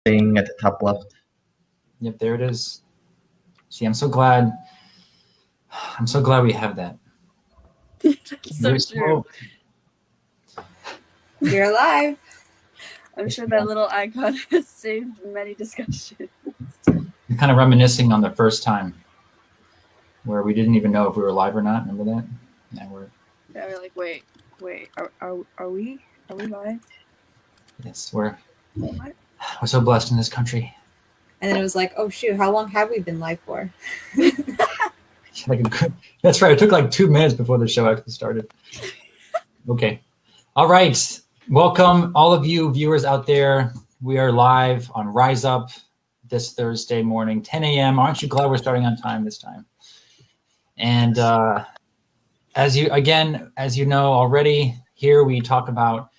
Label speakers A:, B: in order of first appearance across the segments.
A: thing at the top left.
B: Yep, there it is. See, I'm so glad we have that.
C: So true. You're alive. I'm sure that little icon has saved many discussions.
B: You're kind of reminiscing on the first time where we didn't even know if we were live or not. Remember that?
C: Yeah, we're like, wait, are we live?
B: Yes, we're so blessed in this country.
D: And then it was like, oh shoot, how long have we been live for?
B: That's right. It took like 2 minutes before the show actually started. Okay. All right. Welcome, all of you viewers out there. We are live on Rise Up this Thursday morning, 10 a.m. Aren't you glad we're starting on time this time? And as you know already, here we talk about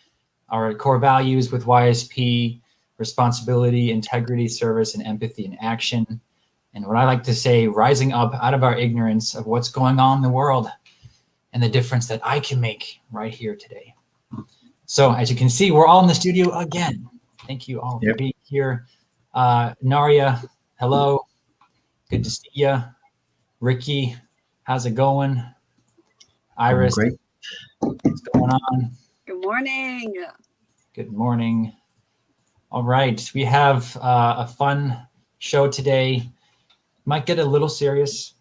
B: our core values with YSP: responsibility, integrity, service, and empathy in action. And what I like to say, rising up out of our ignorance of what's going on in the world and the difference that I can make right here today. So as you can see, we're all in the studio again. Thank you all for being here. Naria, hello. Good to see you. Ricky, how's it going? Iris,
A: Great.
B: What's going on?
C: Good morning.
B: Good morning. All right, we have a fun show today. Might get a little serious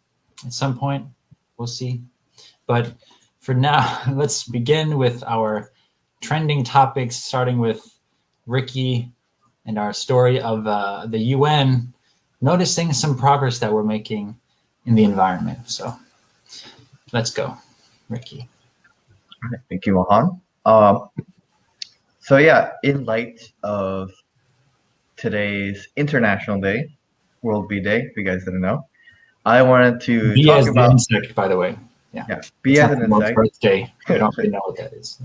B: at some point. We'll see. But for now, let's begin with our trending topics, starting with Ricky and our story of the UN noticing some progress that we're making in the environment. So let's go, Ricky.
A: Thank you, Mohan. So yeah, in light of today's International Day, World Bee Day, if you guys didn't know, I wanted to
B: Bee
A: talk
B: as
A: about
B: the insect, by the way.
A: Yeah, bee as an insect.
B: Birthday. I don't really know what that is.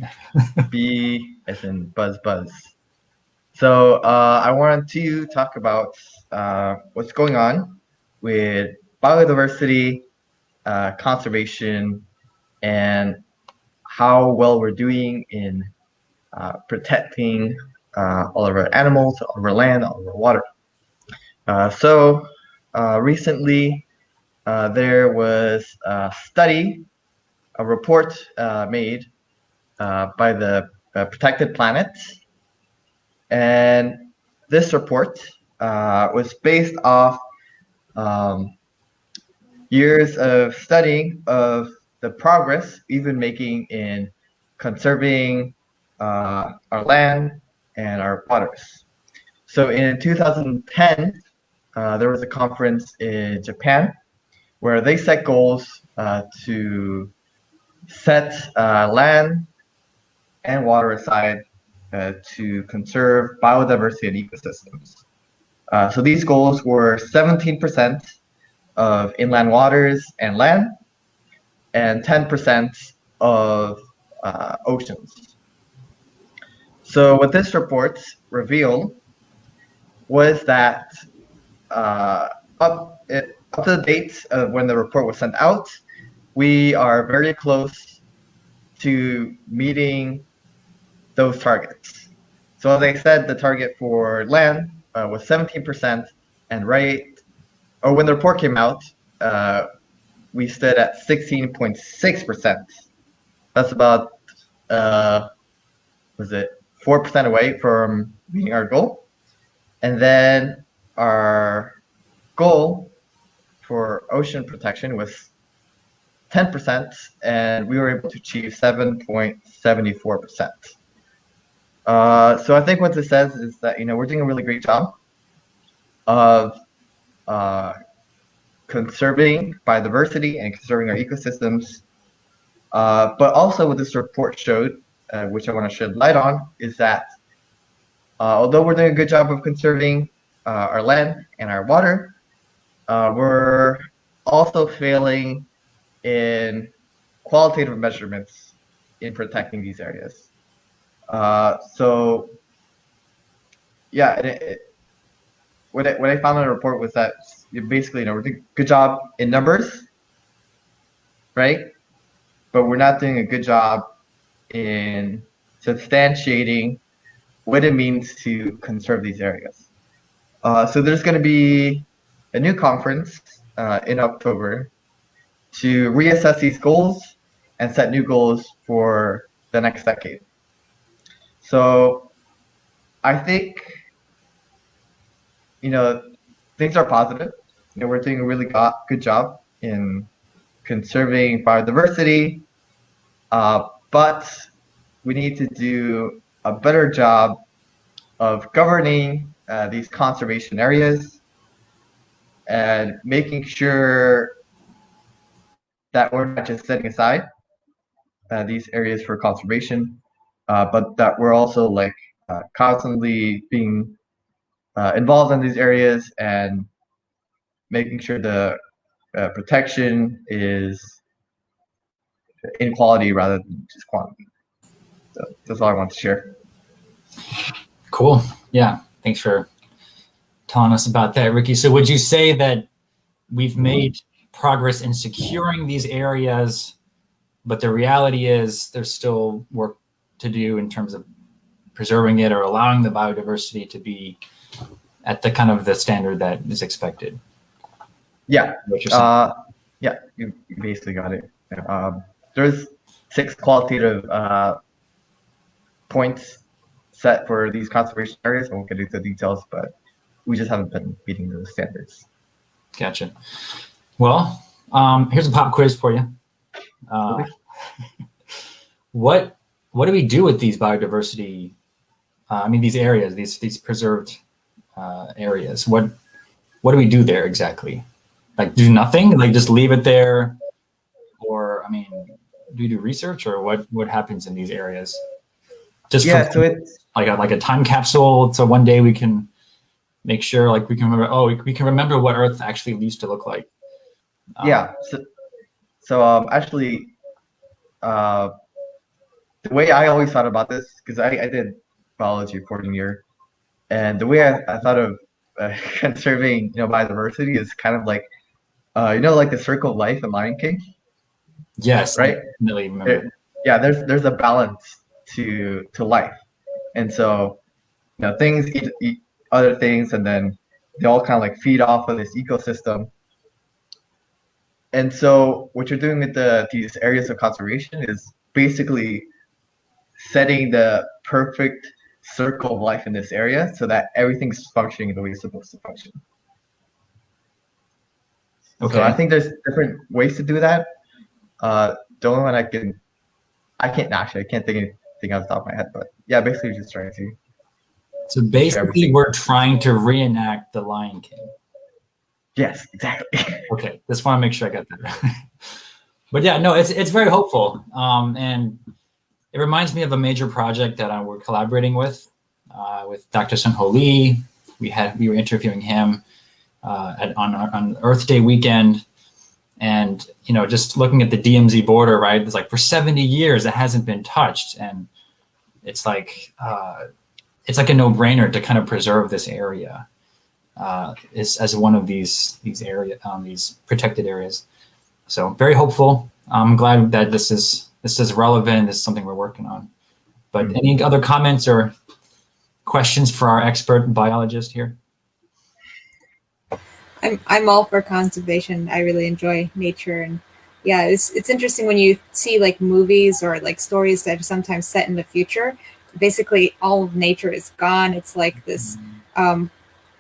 A: Bee as in buzz. So I wanted to talk about what's going on with biodiversity, conservation, and how well we're doing in protecting all of our animals, all of our land, all of our water. So recently there was a study, a report made by the Protected Planet. And this report was based off years of studying of the progress we've been making in conserving our land and our waters. So in 2010, there was a conference in Japan where they set goals to set land and water aside to conserve biodiversity and ecosystems. So these goals were 17% of inland waters and land, and 10% of oceans. So what this report revealed was that up to the date of when the report was sent out, we are very close to meeting those targets. So as I said, the target for land was 17%, and when the report came out, we stood at 16.6%. That's about 4% away from meeting our goal. And then our goal for ocean protection was 10%, and we were able to achieve 7.74%. So I think what this says is that we're doing a really great job of conserving biodiversity and conserving our ecosystems. But also what this report showed, which I want to shed light on, is that although we're doing a good job of conserving our land and our water, we're also failing in qualitative measurements in protecting these areas. So yeah, what I found in the report was that basically, we're doing a good job in numbers, right? But we're not doing a good job in substantiating what it means to conserve these areas. So there's going to be a new conference in October to reassess these goals and set new goals for the next decade. So I think, things are positive. We're doing a really good job in conserving biodiversity, but we need to do a better job of governing these conservation areas and making sure that we're not just setting aside these areas for conservation, but that we're also constantly being involved in these areas and making sure the protection is in quality rather than just quantity. So that's all I want to share.
B: Cool. Yeah. Thanks for telling us about that, Ricky. So would you say that we've made progress in securing these areas, but the reality is there's still work to do in terms of preserving it or allowing the biodiversity to be at the kind of the standard that is expected?
A: Yeah.
B: What you're saying.
A: Yeah, you basically got it. There's 6 qualitative points set for these conservation areas. I won't get into the details, but we just haven't been meeting those standards.
B: Gotcha. Well, here's a pop quiz for you.
A: Okay.
B: What do we do with these biodiversity? These areas, these preserved areas. What do we do there exactly? Like, do nothing? Like, just leave it there? Or, do you do research, or what happens in these areas? Just
A: so it's
B: like a time capsule. So one day we can make sure, like, we can remember. Oh, we can remember what Earth actually used to look like.
A: Yeah. So actually, the way I always thought about this, because I did biology for a year, and the way I thought of conserving, biodiversity is kind of like, like the circle of life in Lion King.
B: Yes,
A: right.
B: I definitely remember.
A: There's a balance to life, and so things eat other things, and then they all kind of like feed off of this ecosystem. And so what you're doing with these areas of conservation is basically setting the perfect circle of life in this area so that everything's functioning the way it's supposed to function.
B: Okay.
A: So I think there's different ways to do that. The only one I can't think of anything off the top of my head, but yeah, basically just trying to.
B: So basically, we're trying to reenact the Lion King.
A: Yes, exactly.
B: Okay, just want to make sure I got that right. But yeah, no, it's very hopeful, and it reminds me of a major project that we're collaborating with Dr. Sung-Ho Lee. We were interviewing him on Earth Day weekend, and just looking at the DMZ border, right? It's like for 70 years it hasn't been touched, and it's like a no-brainer to kind of preserve this area as one of these protected areas. So very hopeful. I'm glad that this is relevant. This is something we're working on. But any other comments or questions for our expert biologist here?
D: I'm all for conservation. I really enjoy nature, and yeah, it's interesting when you see like movies or like stories that are sometimes set in the future. Basically, all of nature is gone. It's like this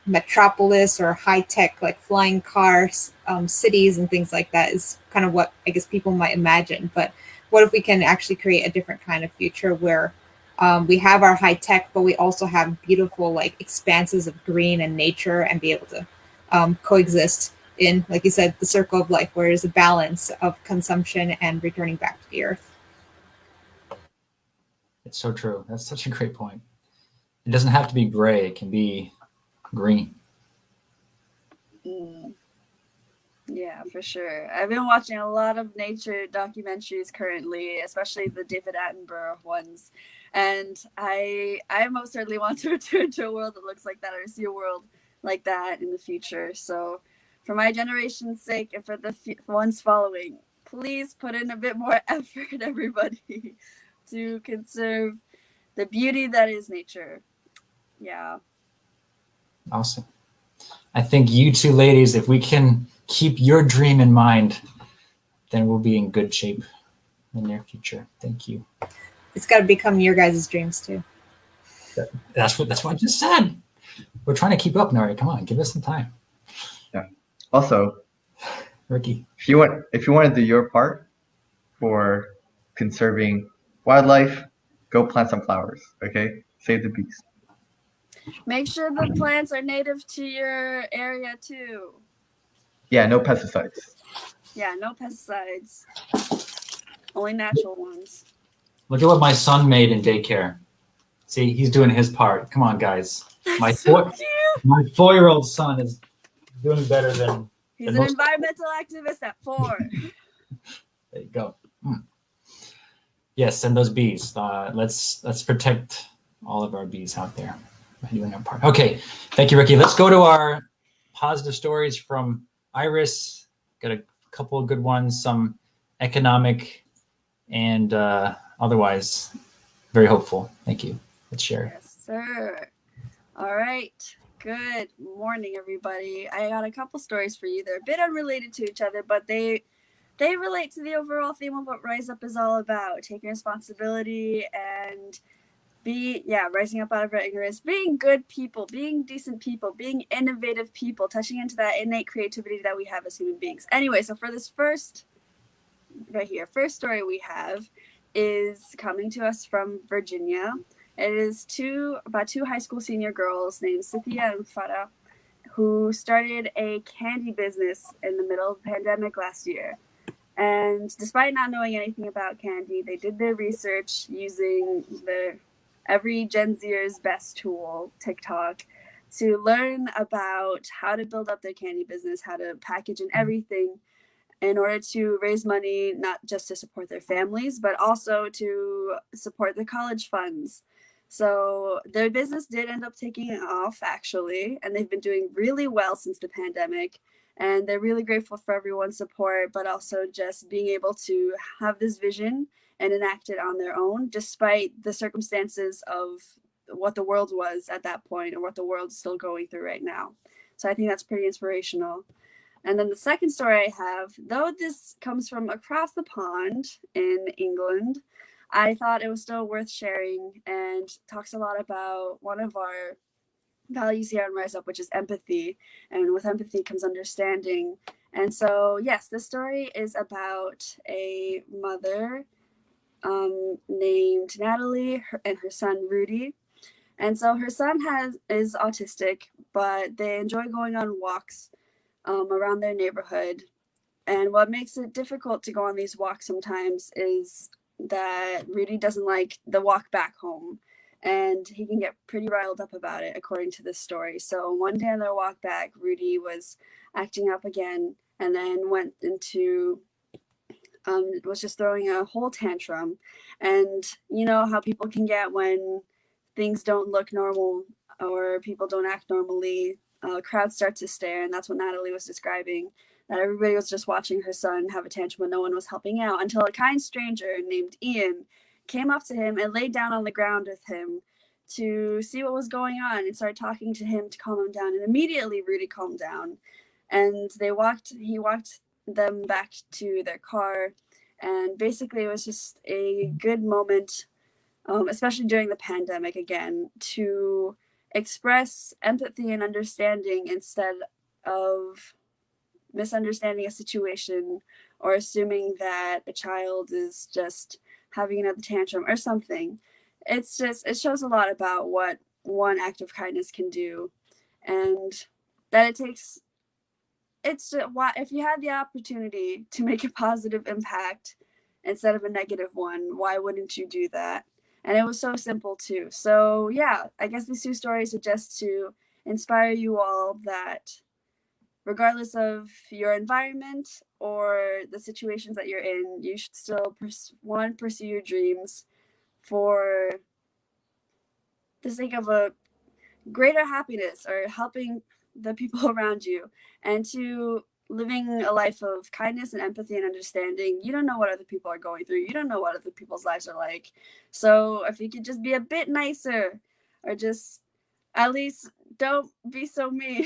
D: metropolis or high tech, like flying cars, cities and things like that is kind of what I guess people might imagine. But what if we can actually create a different kind of future where we have our high tech, but we also have beautiful like expanses of green and nature, and be able to coexist in, like you said, the circle of life, where there's a balance of consumption and returning back to the earth.
B: It's so true. That's such a great point. It doesn't have to be gray. It can be green.
C: Yeah, for sure. I've been watching a lot of nature documentaries currently, especially the David Attenborough ones. And I most certainly want to return to a world that looks like that, or see a world like that in the future. So for my generation's sake, and for the ones following, please put in a bit more effort, everybody, to conserve the beauty that is nature. Yeah.
B: Awesome. I think you two ladies, if we can keep your dream in mind, then we'll be in good shape in the near future. Thank you.
D: It's got to become your guys' dreams too.
B: That's what I just said. We're trying to keep up, Nori. Come on, give us some time.
A: Yeah. Also,
B: Ricky.
A: if you want to do your part for conserving wildlife, go plant some flowers. Okay, save the bees.
C: Make sure the plants are native to your area too.
A: Yeah, no pesticides.
C: Yeah, no pesticides. Only natural ones.
B: Look at what my son made in daycare. See, he's doing his part. Come on, guys. My
C: So cute.
B: my 4-year-old son is doing better than.
C: He's an environmental activist at 4.
B: There you go. Yes, and those bees. Let's protect all of our bees out there by doing our part. Okay, thank you, Ricky. Let's go to our positive stories from Iris. Got a couple of good ones, some economic and otherwise very hopeful. Thank you. Let's share.
C: Yes, sir. All right. Good morning, everybody. I got a couple stories for you. They're a bit unrelated to each other, but they relate to the overall theme of what Rise Up is all about: taking responsibility and rising up out of our ignorance, being good people, being decent people, being innovative people, touching into that innate creativity that we have as human beings. Anyway, so for this first story we have is coming to us from Virginia. It is about two high school senior girls named Cynthia and Farah, who started a candy business in the middle of the pandemic last year. And despite not knowing anything about candy, they did their research using every Gen Zer's best tool, TikTok, to learn about how to build up their candy business, how to package and everything in order to raise money, not just to support their families, but also to support the college funds. So their business did end up taking off, actually, and they've been doing really well since the pandemic. And they're really grateful for everyone's support, but also just being able to have this vision and enact it on their own, despite the circumstances of what the world was at that point and what the world's still going through right now. So I think that's pretty inspirational. And then the second story I have, though this comes from across the pond in England, I thought it was still worth sharing and talks a lot about one of our values here on Rise Up, which is empathy. And with empathy comes understanding. And so, yes, this story is about a mother named Natalie and her son Rudy. And so her son is autistic, but they enjoy going on walks around their neighborhood. And what makes it difficult to go on these walks sometimes is that Rudy doesn't like the walk back home, and he can get pretty riled up about it, according to this story. So one day on their walk back, Rudy was acting up again, and then went into was just throwing a whole tantrum. And you know how people can get when things don't look normal or people don't act normally. Crowds start to stare, and that's what Natalie was describing, that everybody was just watching her son have a tantrum, but no one was helping out, until a kind stranger named Ian came up to him and laid down on the ground with him to see what was going on and started talking to him to calm him down. And immediately Rudy calmed down, and he walked them back to their car. And basically it was just a good moment, especially during the pandemic, again, to express empathy and understanding instead of misunderstanding a situation or assuming that a child is just having another tantrum or something. It shows a lot about what one act of kindness can do, and that if you had the opportunity to make a positive impact instead of a negative one, why wouldn't you do that? And it was so simple too. So yeah, I guess these two stories are just to inspire you all that regardless of your environment or the situations that you're in, you should still pursue your dreams for the sake of a greater happiness or helping the people around you, and to living a life of kindness and empathy and understanding. You don't know what other people are going through. You don't know what other people's lives are like. So if you could just be a bit nicer, or just at least don't be so mean,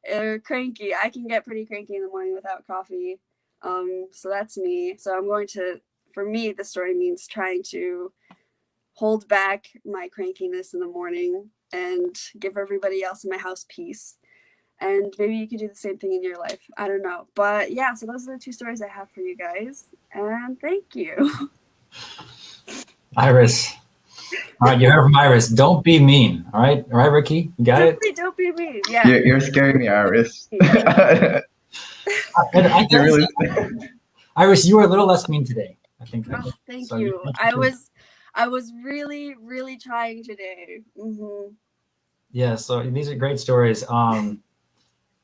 C: or cranky. I can get pretty cranky in the morning without coffee. So that's me. So I'm going to, for me, the story means trying to hold back my crankiness in the morning and give everybody else in my house peace. And maybe you could do the same thing in your life. I don't know. But yeah, so those are the 2 stories I have for you guys. And thank you.
B: Iris. All right, you heard from Iris. Don't be mean. All right, Ricky, you got it.
C: Don't be mean. Yeah.
A: You're scaring me, Iris.
B: You're really... Iris, you were a little less mean today, I think.
C: Oh, thank you. I was really, really trying today. Mm-hmm.
B: Yeah, so these are great stories.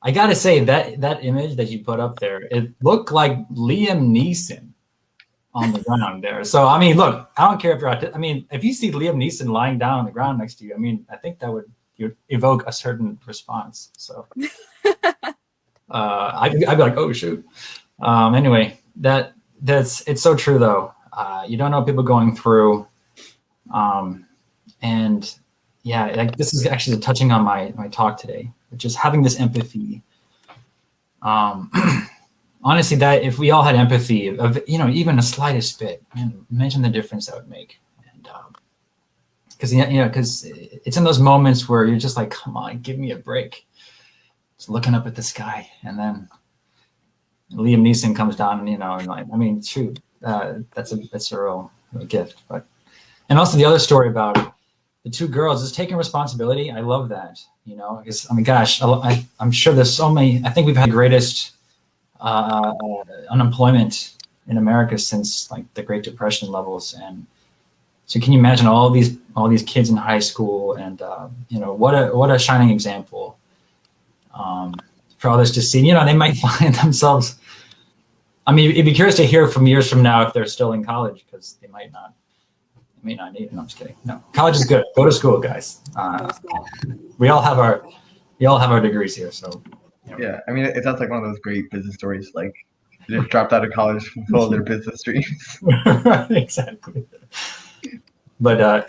B: I gotta say that image that you put up there, it looked like Liam Neeson on the ground there. So I mean, look, I don't care if you're I mean, if you see Liam Neeson lying down on the ground next to you, I mean, I think that would evoke a certain response. So I'd be like, oh shoot. Anyway, it's so true though. You don't know what people are going through. And yeah, like this is actually touching on my talk today, which is having this empathy. Honestly, that if we all had empathy of, even the slightest bit, man, imagine the difference that would make. And because it's in those moments where you're just like, come on, give me a break. Just looking up at the sky, and then Liam Neeson comes down, and like, I mean, shoot, that's a real gift. But and also the other story about the 2 girls is taking responsibility. I love that, because I mean, gosh, I'm sure there's so many. I think we've had the greatest unemployment in America since like the Great Depression levels, and so can you imagine all these kids in high school, and what a shining example for others to see. They might find themselves. I mean, it'd be curious to hear from years from now if they're still in college, because they may not need it. No, I'm just kidding. No, college is good. Go to school, guys. We all have our degrees here, so.
A: Yeah, I mean, it sounds like one of those great business stories. Like, they just dropped out of college from all their business dreams.
B: Right, exactly. But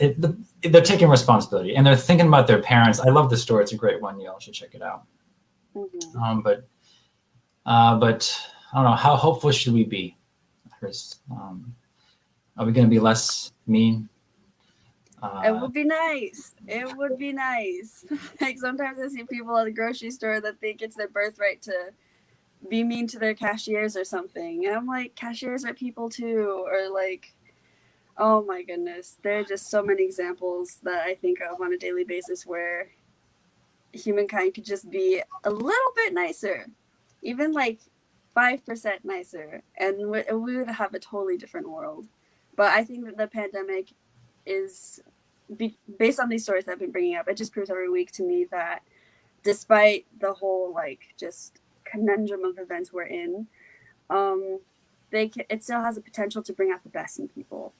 B: they're taking responsibility, and they're thinking about their parents. I love the story. It's a great one. You all should check it out. Mm-hmm. But I don't know. How hopeful should we be, Chris? Are we going to be less mean?
C: It would be nice. It would be nice. Like sometimes I see people at the grocery store that think it's their birthright to be mean to their cashiers or something. And I'm like, cashiers are people too. Or like, oh my goodness. There are just so many examples that I think of on a daily basis where humankind could just be a little bit nicer. Even like 5% nicer. And we would have a totally different world. But I think that the pandemic is, based on these stories that I've been bringing up, it just proves every week to me that despite the whole like just conundrum of events we're in, it still has the potential to bring out the best in people.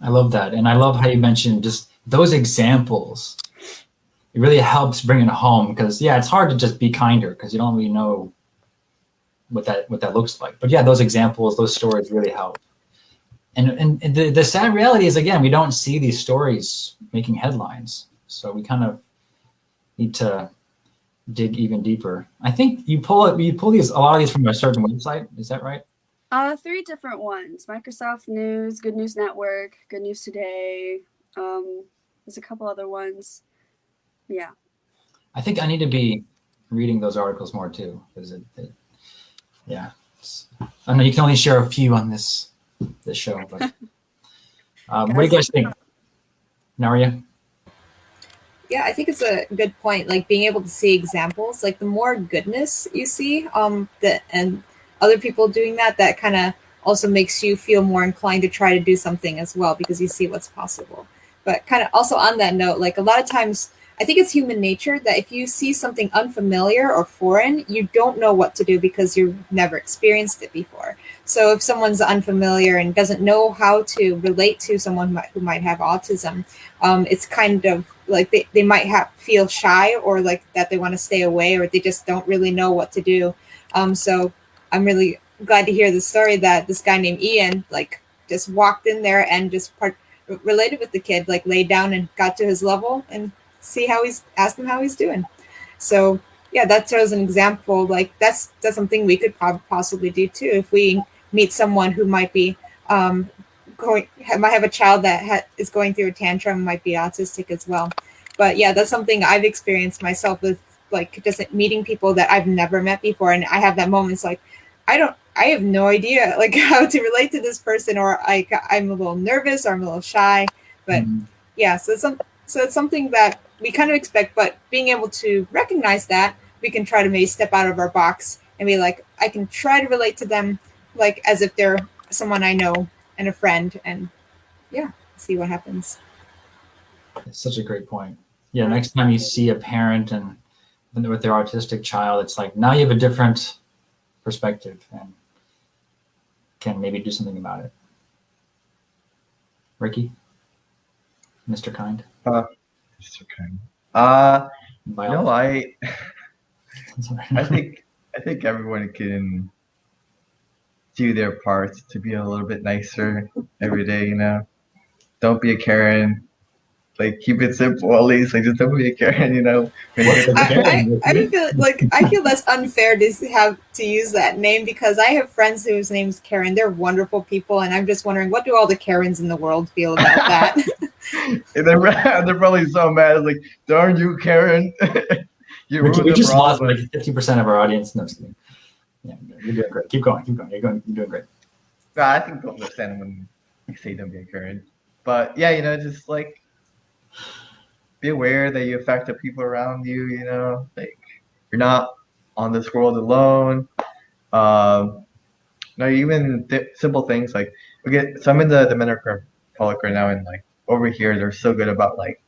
B: I love that. And I love how you mentioned just those examples. It really helps bring it home, because it's hard to just be kinder because you don't really know what that looks like. But yeah, those examples, those stories really help. And the sad reality is, again, we don't see these stories making headlines. So we kind of need to dig even deeper. I think you pull a lot of these from a certain website. Is that right?
C: 3 different ones: Microsoft News, Good News Network, Good News Today. There's a couple other ones. Yeah. I
B: think I need to be reading those articles more too, because I know you can only share a few on this show, but what do you guys think? Naria?
D: Yeah, I think it's a good point. Like being able to see examples, like the more goodness you see, and other people doing that kind of also makes you feel more inclined to try to do something as well, because you see what's possible. But kind of also on that note, like a lot of times, I think it's human nature that if you see something unfamiliar or foreign, you don't know what to do because you've never experienced it before. So if someone's unfamiliar and doesn't know how to relate to someone who might have autism, it's kind of like they might feel shy, or like that they want to stay away, or they just don't really know what to do. So I'm really glad to hear the story that this guy named Ian like just walked in there and just related with the kid, like laid down and got to his level and asked him how he's doing. So yeah, that shows an example. Like that's something we could possibly do too. If we meet someone who might be might have a child that is going through a tantrum, might be autistic as well. But yeah, that's something I've experienced myself with, like just meeting people that I've never met before, and I have that moment. It's like I have no idea like how to relate to this person, or I'm a little nervous or I'm a little shy. But yeah, so it's something that we kind of expect, but being able to recognize that, we can try to maybe step out of our box and be like, I can try to relate to them like as if they're someone I know and a friend, and yeah, see what happens.
B: It's such a great point. Yeah, next time you see a parent and with their autistic child, it's like now you have a different perspective and can maybe do something about it. Ricky, Mr. Kind.
A: Mr. Kind. No, I think everyone can do their parts to be a little bit nicer every day. You know, don't be a Karen. Like keep it simple at least. Like just don't be a Karen. You know.
D: I feel that's unfair to have to use that name, because I have friends whose name's Karen. They're wonderful people, and I'm just wondering, what do all the Karens in the world feel about that?
A: And they're probably so mad. It's like, darn you, Karen.
B: We just lost like 50% of our audience. No, just kidding. Yeah, you're doing great. Keep going. You're doing great.
A: No, I think they'll understand when you say don't be a Karen. But yeah, you know, just like be aware that you affect the people around you. You know, like you're not on this world alone. No, even simple things like so I'm in the Dominican Republic right now, and like over here they're so good about like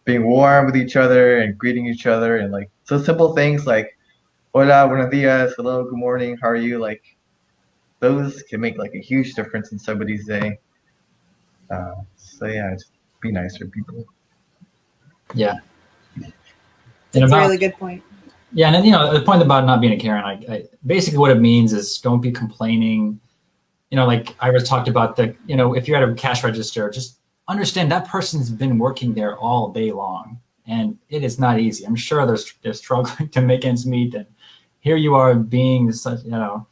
A: being warm with each other and greeting each other, and like so simple things like hola, buenos dias, hello, good morning, how are you? Like those can make like a huge difference in somebody's day. So yeah, just be nicer, people.
B: Yeah,
D: that's a really good point.
B: Yeah, and then, you know, the point about not being a Karen, I basically what it means is don't be complaining. You know, like Iris talked about you know, if you're at a cash register, just understand that person's been working there all day long, and it is not easy. I'm sure they're struggling to make ends meet, and here you are being such, you know,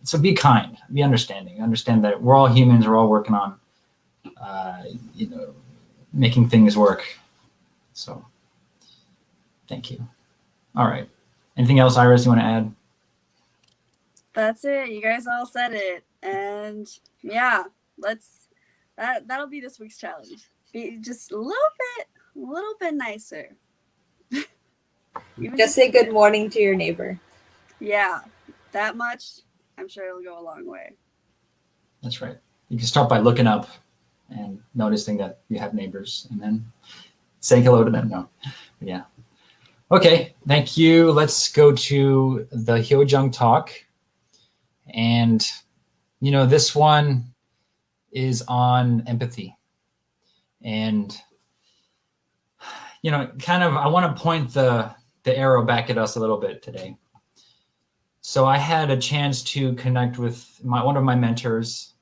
B: so be kind, be understanding, understand that we're all humans, we're all working on, you know, making things work. So, thank you. All right. Anything else, Iris, you want to add?
C: That's it. You guys all said it. And yeah, that'll be this week's challenge. Be just a little bit nicer.
D: Just say good morning to your neighbor.
C: Yeah, that much, I'm sure it'll go a long way.
B: That's right. You can start by looking up and noticing that you have neighbors, and then saying hello to them. No, but yeah. Okay, thank you. Let's go to the Hyojung talk. And, you know, this one is on empathy. And, you know, kind of, I want to point the arrow back at us a little bit today. So I had a chance to connect with one of my mentors,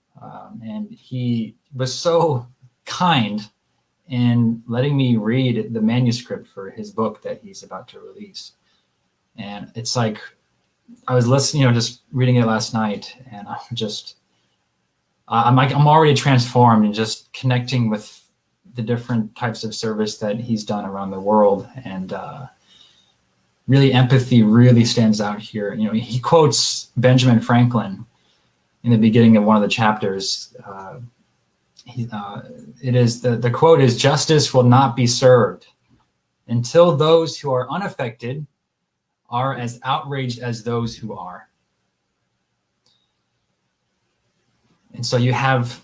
B: and he was so kind in letting me read the manuscript for his book that he's about to release. And it's like, I was listening, you know, just reading it last night, and I'm already transformed and just connecting with the different types of service that he's done around the world. And really empathy really stands out here. You know, he quotes Benjamin Franklin in the beginning of one of the chapters. The quote is, "Justice will not be served until those who are unaffected are as outraged as those who are." And so you have,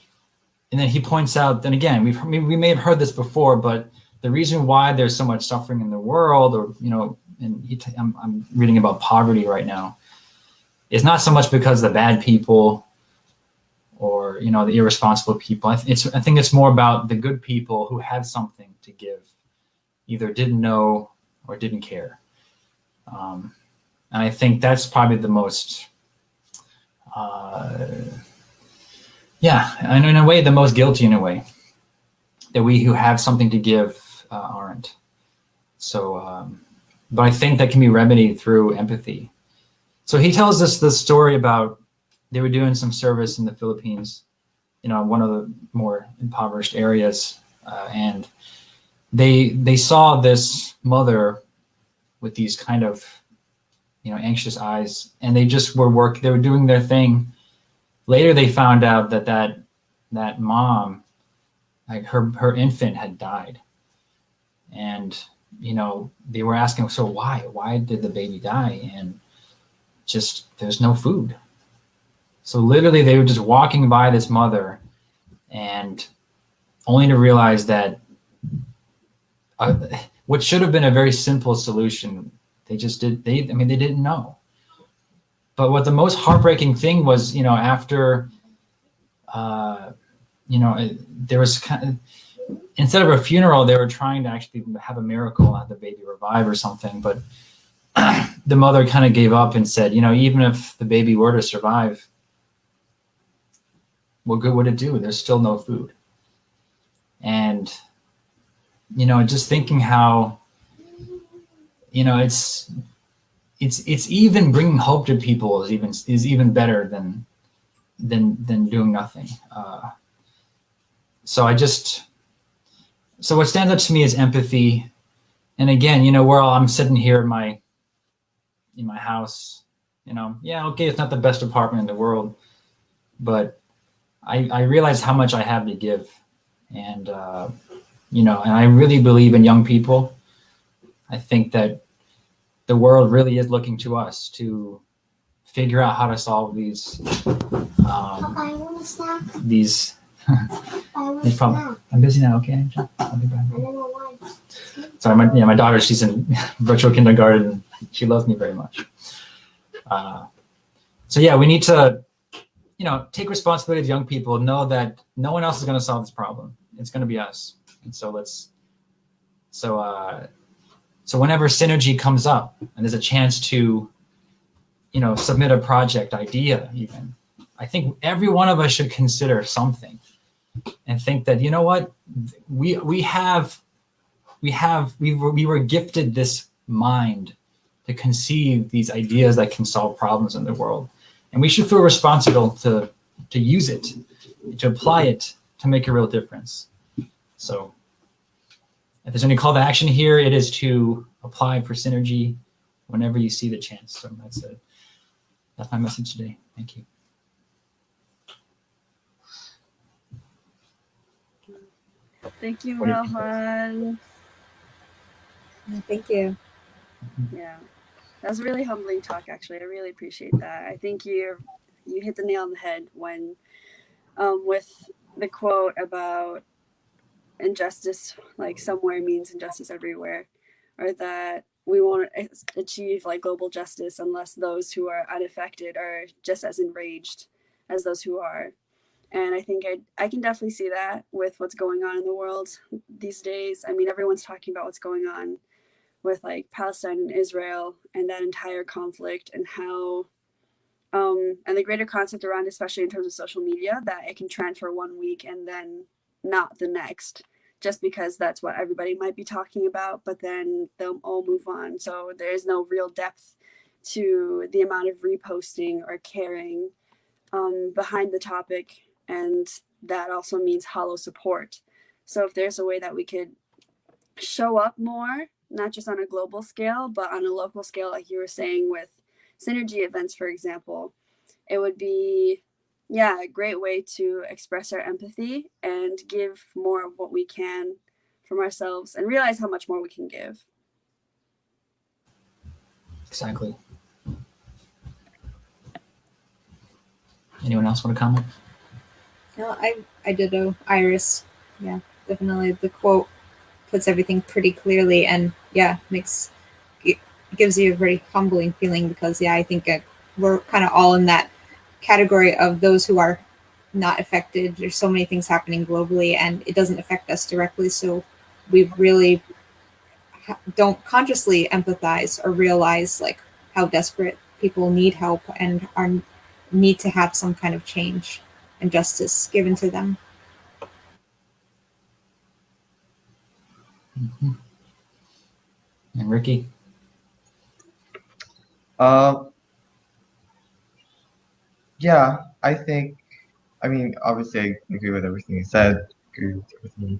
B: and then he points out, then again, we may have heard this before, but the reason why there's so much suffering in the world, or, you know, and I'm reading about poverty right now, is not so much because of the bad people or, you know, the irresponsible people. I think it's more about the good people who had something to give, either didn't know or didn't care. And I think that's probably the most, and in a way, the most guilty in a way, that we who have something to give aren't. So, but I think that can be remedied through empathy. So he tells us the story about they were doing some service in the Philippines, one of the more impoverished areas, and they saw this mother with these kind of anxious eyes, and they just they were doing their thing. Later they found out that mom, like her infant had died, and they were asking, so why did the baby die? And just there's no food. So literally they were just walking by this mother, and only to realize that what should have been a very simple solution, they didn't know. But what the most heartbreaking thing was, after there was instead of a funeral, they were trying to actually have a miracle, have the baby revive or something. But the mother kind of gave up and said, even if the baby were to survive, what good would it do? There's still no food. And, just thinking how, it's even bringing hope to people is even better than doing nothing. So what stands out to me is empathy. And again, I'm sitting here in my house, okay, it's not the best apartment in the world, but I realize how much I have to give. And, and I really believe in young people. I think that the world really is looking to us to figure out how to solve these these problems. I'm busy now. Okay, I'll be back. Sorry, my daughter, she's in virtual kindergarten. She loves me very much. So yeah, we need to, take responsibility as young people. Know that no one else is going to solve this problem. It's going to be us. And so whenever synergy comes up and there's a chance to, submit a project idea, even, I think every one of us should consider something and think that, we were gifted this mind to conceive these ideas that can solve problems in the world. And we should feel responsible to use it, to apply it, to make a real difference. So if there's any call to action here, it is to apply for synergy whenever you see the chance. So that's it. That's my message today. Thank you.
C: Thank you, Rohan.
D: Thank you.
C: Yeah, that was a really humbling talk, actually. I really appreciate that. I think you hit the nail on the head when with the quote about injustice like somewhere means injustice everywhere, or that we won't achieve like global justice unless those who are unaffected are just as enraged as those who are. And I think I can definitely see that with what's going on in the world these days. I mean, everyone's talking about what's going on with like Palestine and Israel and that entire conflict, and how and the greater concept around, especially in terms of social media, that it can trend for 1 week and then not the next, just because that's what everybody might be talking about, but then they'll all move on. So there is no real depth to the amount of reposting or caring behind the topic, and that also means hollow support. So if there's a way that we could show up more, not just on a global scale, but on a local scale, like you were saying with synergy events, for example, it would be a great way to express our empathy and give more of what we can from ourselves and realize how much more we can give.
B: Exactly. Anyone else want to comment?
D: No, I ditto Iris. Yeah, definitely. The quote puts everything pretty clearly, and it gives you a very humbling feeling, because I think we're kind of all in that category of those who are not affected. There's so many things happening globally, and it doesn't affect us directly, so we really don't consciously empathize or realize like how desperate people need help and need to have some kind of change and justice given to them.
B: Mm-hmm. And Ricky?
A: Uh, yeah, I mean, obviously, I agree with everything you said. Agree with everything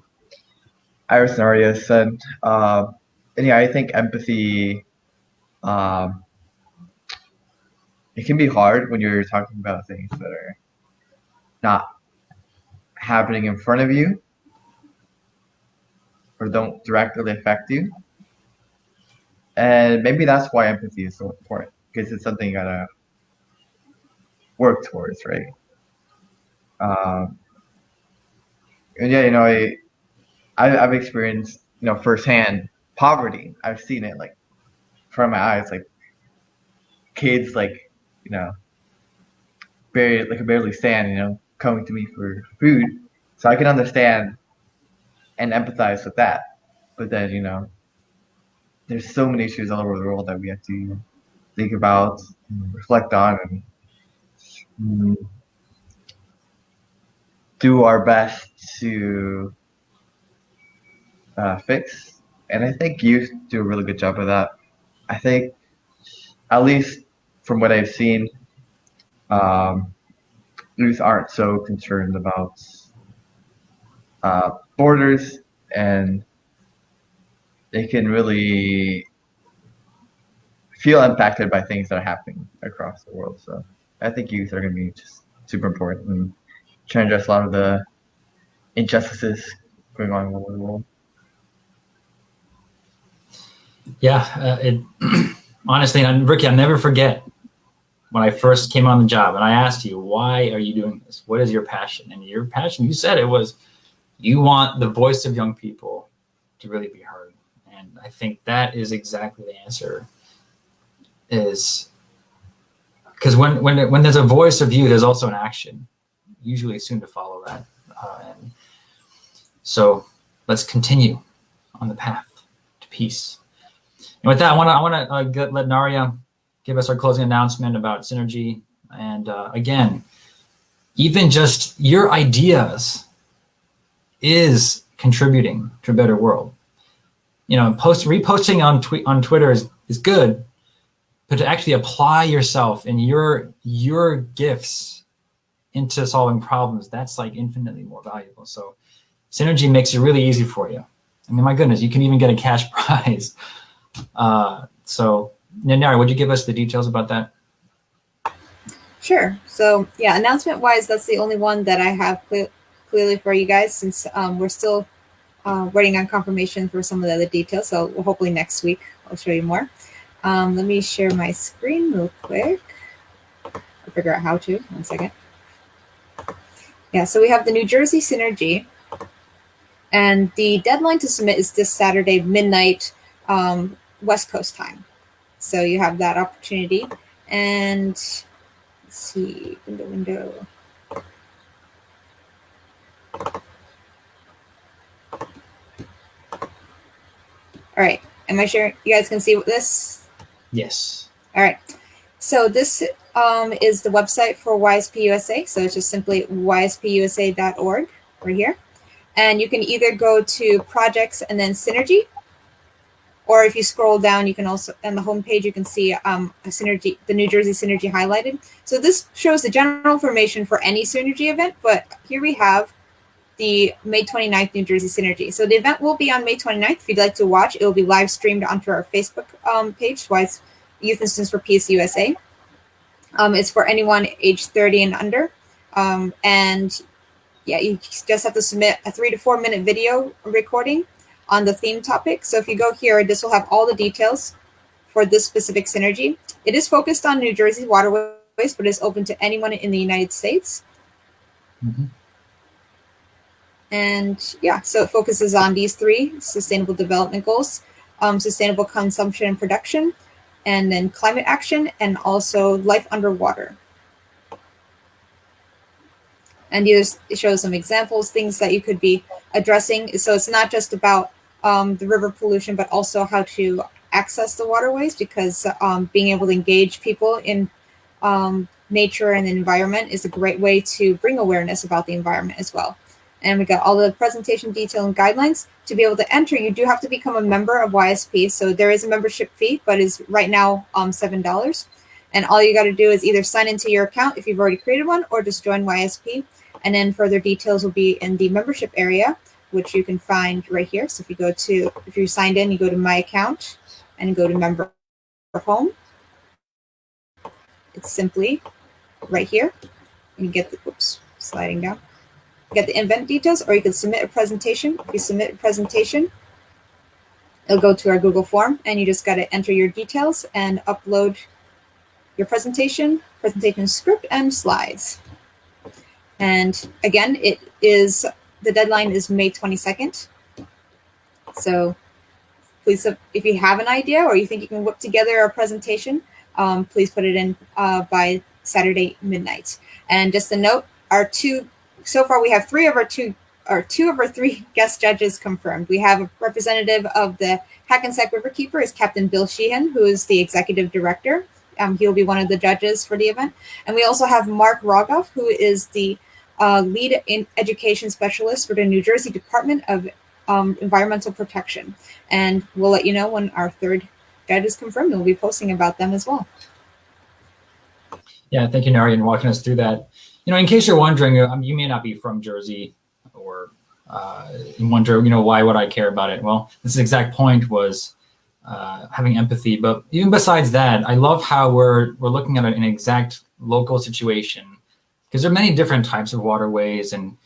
A: Iris and Arya said. And yeah, I think empathy, um, it can be hard when you're talking about things that are not happening in front of you or don't directly affect you. And maybe that's why empathy is so important because it's something you gotta work towards, right? Um, and yeah, I've experienced, firsthand poverty. I've seen it like from my eyes, like kids, like, you know, barely stand, coming to me for food. So I can understand and empathize with that. But then, there's so many issues all over the world that we have to think about, and reflect on, and mm, do our best to fix. And I think youth do a really good job of that. I think, at least from what I've seen, um, youth aren't so concerned about borders, and they can really feel impacted by things that are happening across the world. So I think youth are going to be just super important and trying to address a lot of the injustices going on all over the world.
B: Yeah, it honestly, and Ricky, I'll never forget when I first came on the job and I asked you, why are you doing this? What is your passion? And your passion, you said it was, you want the voice of young people to really be heard. And I think that is exactly the answer, is because when there's a voice of you, there's also an action, usually soon to follow that. And so let's continue on the path to peace. And with that, I want to let Naria give us our closing announcement about Synergy. And again, even just your ideas is contributing to a better world. Reposting on Twitter is good, but to actually apply yourself and your gifts into solving problems, that's like infinitely more valuable. So Synergy makes it really easy for you. I mean, my goodness, you can even get a cash prize. So Nari, would you give us the details about that?
D: Sure. So yeah, announcement wise, that's the only one that I have clearly for you guys, since we're still waiting on confirmation for some of the other details. So hopefully next week I'll show you more. Let me share my screen real quick. I'll figure out how to. 1 second. Yeah, so we have the New Jersey Synergy, and the deadline to submit is this Saturday, midnight, West Coast time. So you have that opportunity. And let's see, window. All right, am I sure you guys can see this?
B: Yes.
D: All right, so this is the website for YSP USA. So it's just simply yspUSA.org right here. And you can either go to projects and then Synergy, or if you scroll down, you can also, on the homepage, you can see a Synergy, the New Jersey Synergy highlighted. So this shows the general information for any Synergy event, but here we have the May 29th New Jersey Synergy. So the event will be on May 29th. If you'd like to watch, it will be live streamed onto our Facebook page, Wise Youth Instance for Peace USA. It's for anyone age 30 and under. And yeah, you just have to submit a 3 to 4 minute video recording on the theme topic. So if you go here, this will have all the details for this specific Synergy. It is focused on New Jersey waterways, but it's open to anyone in the United States.
B: Mm-hmm.
D: And yeah, so it focuses on these 3 sustainable development goals: sustainable consumption and production, and then climate action, and also life underwater. And it shows some examples, things that you could be addressing. So it's not just about the river pollution, but also how to access the waterways, because being able to engage people in nature and the environment is a great way to bring awareness about the environment as well. And we got all the presentation detail and guidelines. To be able to enter, you do have to become a member of YSP. So there is a membership fee, but is right now $7. And all you got to do is either sign into your account if you've already created one, or just join YSP. And then further details will be in the membership area, which you can find right here. So if you're signed in, you go to My Account and you go to Member Home. It's simply right here. You get the, sliding down. You get the event details, or you can submit a presentation. If you submit a presentation, it'll go to our Google form, and you just got to enter your details and upload your presentation script, and slides. And again, the deadline is May 22nd. So please, if you have an idea or you think you can whip together a presentation, please put it in by Saturday midnight. And just a note, so far we have two of our three guest judges confirmed. We have a representative of the Hackensack Riverkeeper is Captain Bill Sheehan, who is the executive director. He'll be one of the judges for the event. And we also have Mark Rogoff, who is the lead education specialist for the New Jersey Department of Environmental Protection. And we'll let you know when our third judge is confirmed. We'll be posting about them as well.
B: Yeah, thank you, Nari, and walking us through that. In case you're wondering, you may not be from Jersey, or you wonder, why would I care about it? Well, this exact point was having empathy. But even besides that, I love how we're looking at an exact local situation, because there are many different types of waterways, and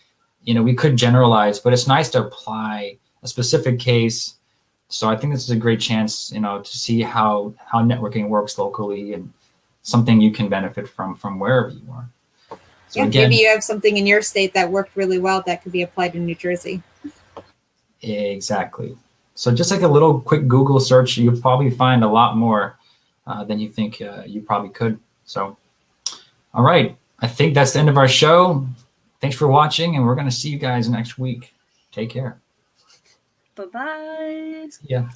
B: we could generalize, but it's nice to apply a specific case. So I think this is a great chance, to see how networking works locally, and something you can benefit from wherever you are. So
D: yeah,
B: again,
D: maybe you have something in your state that worked really well that could be applied in New Jersey.
B: Exactly. So just like a little quick Google search, you'll probably find a lot more than you think you probably could. So, all right. I think that's the end of our show. Thanks for watching, and we're going to see you guys next week. Take care.
C: Bye-bye.
B: Yeah.